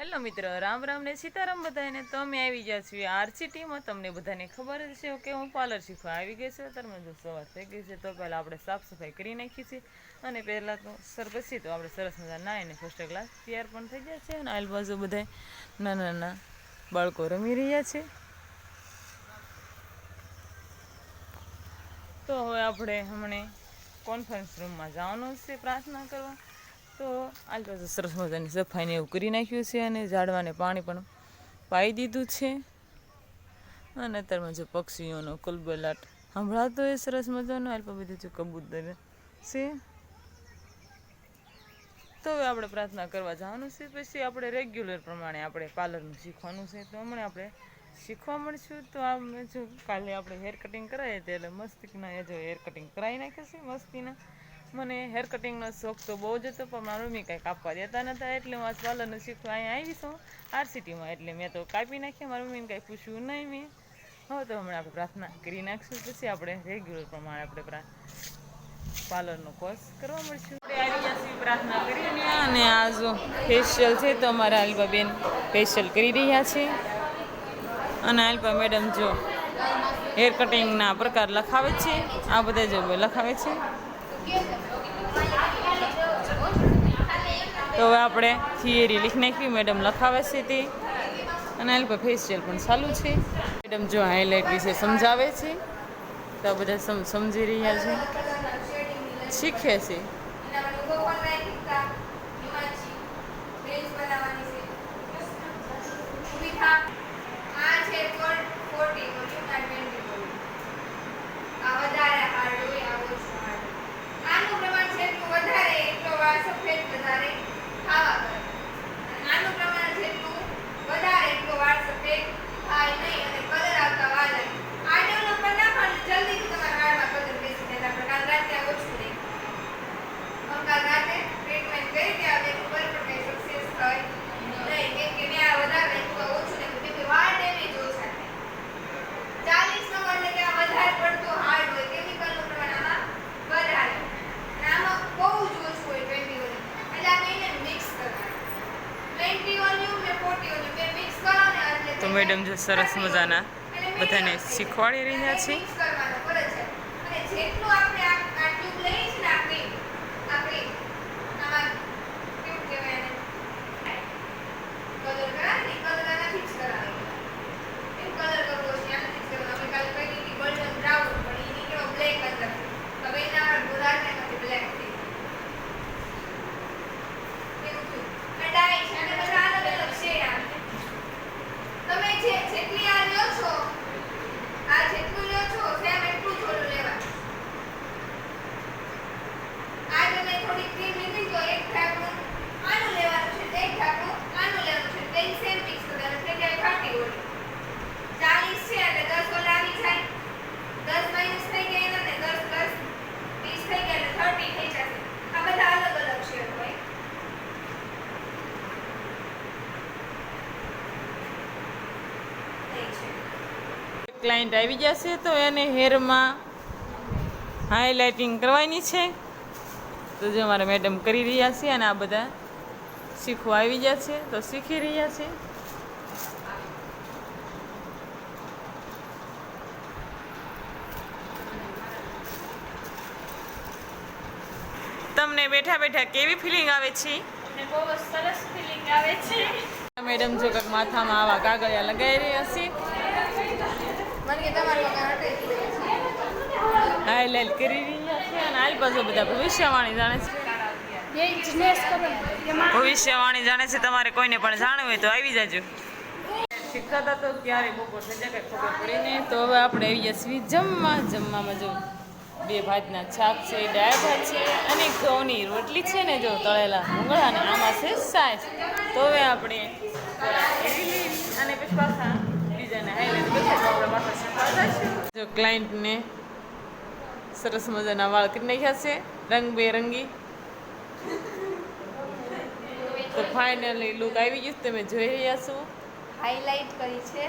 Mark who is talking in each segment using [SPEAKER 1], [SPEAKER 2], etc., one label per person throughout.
[SPEAKER 1] Hello મિત્રો, રામ રામ ને સીતારામ બધાને. તો અમે આવી ગયા છીએ આરસીટીમાં. તમને બધાને ખબર જ છે કે હું પાર્લર શીખવા આવી ગઈ છું. અત્યારમાં જો સવાર થઈ ગઈ છે તો પહેલાં આપણે સાફ સફાઈ કરી નાખી છે. અને પહેલાં તો પછી તો આપણે સરસ મજા નાહીને ફર્સ્ટ ક્લાસ તૈયાર પણ થઈ ગયા છે. અને આજુબાજુ બધા નાના નાના બાળકો રમી રહ્યા છે. તો હવે આપણે હમણાં કોન્ફરન્સ રૂમમાં જવાનું છે પ્રાર્થના કરવા. તો આજુબાજુ સરસ મજાની સફાઈને એવું કરી નાખ્યું છે અને ઝાડવાને પાણી પણ પાઈ દીધું છે. અને અત્યારમાં જો પક્ષીઓનો કલબલાટ સંભળાતો એ સરસ મજાનો. આલ્પા બધું જો કબૂતર છે. તો હવે આપણે પ્રાર્થના કરવા જવાનું છે. પછી આપણે રેગ્યુલર પ્રમાણે આપણે પાર્લરનું શીખવાનું છે. તો હમણાં આપણે શીખવા મળશું. તો આ જો કાલે આપણે હેર કટિંગ કરાવીએ તો એટલે મસ્તીના એ જો હેર કટિંગ કરાવી નાખ્યું છે મસ્તીના. મને હેર કટિંગનો શોખ તો બહુ જ હતો, પણ મારા મમ્મી કાંઈ કાપવા દેતા નહોતા. એટલે હું આ પાર્લરનું શીખવા અહીંયા આવી છું આરસીટીમાં. એટલે મેં તો કાપી નાખ્યા. મારા મમ્મીને કાંઈ પૂછ્યું નહીં મેં. હવે તો હમણાં આપણે પ્રાર્થના કરી નાખશું. પછી આપણે રેગ્યુલર પ્રમાણે આપણે પાર્લરનો કોર્સ કરવા મળશું. આપણે આવી ગયા છીએ પ્રાર્થના કરીને. અને આ જો ફેશિયલ છે તો અમારા આલ્પાબેન ફેશિયલ કરી રહ્યા છે. અને આલ્પા મેડમ જો હેર કટિંગના પ્રકાર લખાવે છે. આ બધા જો લખાવે છે. તો હવે આપણે થિયરી લીખી નાખી. મેડમ લખાવે છે તે. અને આલ્પા ફેશિયલ પણ ચાલુ છે. મેડમ જો હાઇલાઇટ વિશે સમજાવે છે. તો આ બધા સમજી રહ્યા છે, શીખે છે. તો મેડમ જો સરસ મજાના બધાને શીખવાડી રહ્યા છે. ક્લાયન્ટ આવી જશે તો એને હેરમાં હાઇલાઇટિંગ કરવાની છે. તો જો અમારા મેડમ કરી રહ્યા છે. અને આ બધા શીખવા આવી જશે તો શીખી રહ્યા છે. તમને બેઠા બેઠા કેવી ફિલિંગ આવે છે?
[SPEAKER 2] બહુ સરસ ફિલિંગ આવે છે.
[SPEAKER 1] મેડમ જો કંઈક માથામાં આવા કાગળિયા લગાવી રહ્યા છે. હાઇલાઇટ કરી રહ્યા છે. અને આલ બાજુ બધા ભવિષ્યવાણી જાણે છે. ભવિષ્યવાણી જાણે છે. તમારે કોઈને પણ જાણવું હોય તો આવી જાજો. શીખતા હતા તો ક્યારે બપોર થઈ જાય કંઈ ખબર પડી નહીં. તો હવે આપણે આવી ગયા છીએ જમવામાં જો 2 ભાતના શાક છે, દાળ ભાત છે અને ઘઉંની રોટલી છે ને જો તળેલા ભૂંગળા. અને આમાં છે સાસ. તો હવે આપણે અને પછી પાછા બીજાને હાઇલાઇટ કરીએ તો આપણે પાછા શીખવા જઈશું. જો ક્લાયન્ટને સરસ મજાના વાળ કરી નાખ્યા છે રંગબેરંગી. તો ફાઇનલી લુક આવી ગયું. તમે જોઈ રહ્યા છો.
[SPEAKER 2] હાઇલાઇટ કરી છે.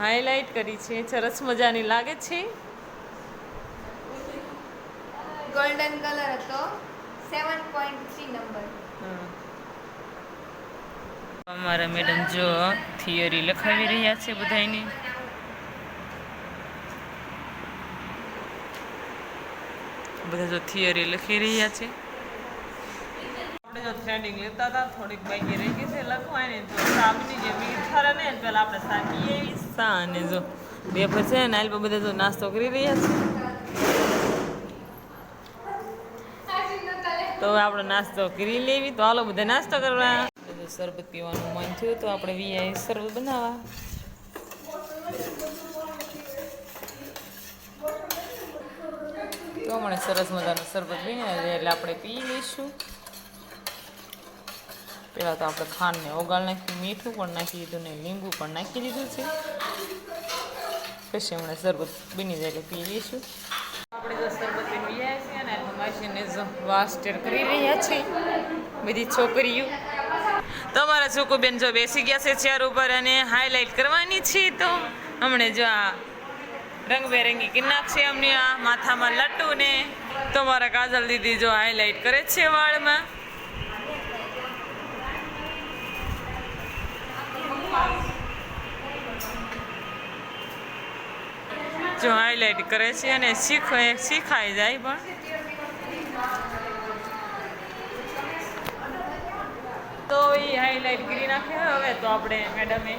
[SPEAKER 1] હાઇલાઇટ કરી છે. સરસ મજાની લાગે છે.
[SPEAKER 2] ગોલ્ડન કલર હતો 7.3 નંબર.
[SPEAKER 1] અમારા મેડમ જો થિયરી લખાવી રહ્યા છે બધાની. બધા જો થિયરી લખી રહ્યા છે. આપણે જો થ્રેડિંગ લેતા હતા થોડીક બાકી રહી ગઈ છે લખવાની તો સાબની જે મીઠારા ને પેલા આપણે સાકી એવી સા અને જો બે પછી ને આલ બધા જો નાસ્તો કરી રહ્યા છે. તો હવે આપણે નાસ્તો કરી લેવી તો હાલો બધા નાસ્તો કરવા. શરબત પીવાનું મન થયું તો આપણે વીઆઈ શરબત બનાવવા. તો મને સરસ મજાનું શરબત બની એટલે આપણે પી લઈશું. પહેલાં તો આપણે ખાંડને ઓગાળ નાખ્યું, મીઠું પણ નાખી દીધું ને લીંબુ પણ નાખી દીધું છે. પછી હમણાં શરબત બની જાય એટલે પી લઈશું. આપણે જો શરબત પી રહ્યા છીએ ને માસીને જો વાસ્ટર કરી રહ્યા છે બધી છોકરીઓ. તમારા છોકુબેન જો બેસી ગયા છે ચેર ઉપર અને હાઇલાઇટ કરવાની છે. તો હમણાં જો આ રંગબેરંગી કિનાક છે અમને આ માથામાં લટ્ટુ ને તમારા કાજલ દીદી જો હાઇલાઇટ કરે છે વાળમાં. જો હાઇલાઇટ કરે છે અને શીખાઈ જાય પણ. તો એ હાઇલાઇટ કરી નાખે. હવે તો આપણે મેડમે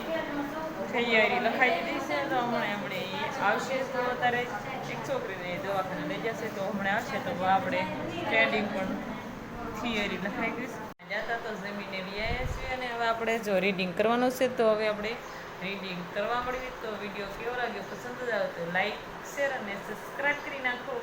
[SPEAKER 1] તૈયારી લખાઈ દીધી છે. તો હમણાં એ આવશે તો અત્યારે એક છોકરીને દવાખાને લઈ જશે તો હમણાં આવશે તો આપણે ટ્રેડિંગ પણ થિયરી લખાઈ દઈશું. જતા તો જમીને વ્યાયા છીએ અને હવે આપણે જો રીડિંગ કરવાનું છે તો હવે આપણે રીડિંગ કરવા મળીએ. તો વિડીયો કેવો લાગ્યો પસંદ જ આવે તો લાઈક શેર અને સબસ્ક્રાઈબ કરી નાખો.